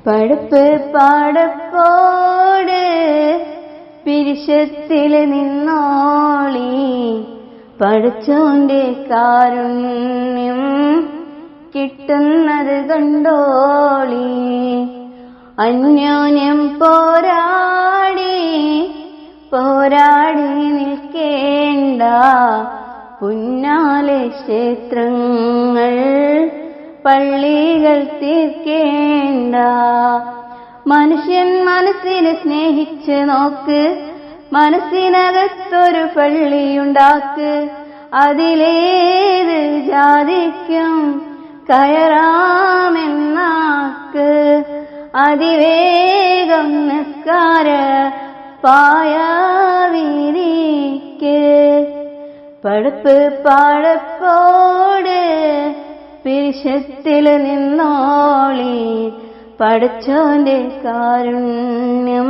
പടുപ്പ് പാടപ്പോട് പിരിശത്തിൽ നിന്നോളി, പഠിച്ചോന്റെ കാരുണ്യം കിട്ടുന്നത് കണ്ടോളി. അന്യോന്യം പോരാടി നിൽക്കേണ്ട, പുന്നാലെ ക്ഷേത്രങ്ങൾ പള്ളികൾ തീർക്കേണ്ട. മനുഷ്യൻ മനസ്സിനെ സ്നേഹിച്ച് നോക്ക്, മനസ്സിനകത്തൊരു പള്ളിയുണ്ടാക്ക്. അതിലേത് ജാതിക്കും കയറാമെന്നാക്ക്. അതിവേഗം നിസ്കാര പായാവിരിക്ക്. പടുപ്പ് പാടപ്പോട് പിരിശത്തിൽ നിന്നോളി, പഠിച്ചോന്റെ കാരുണ്യം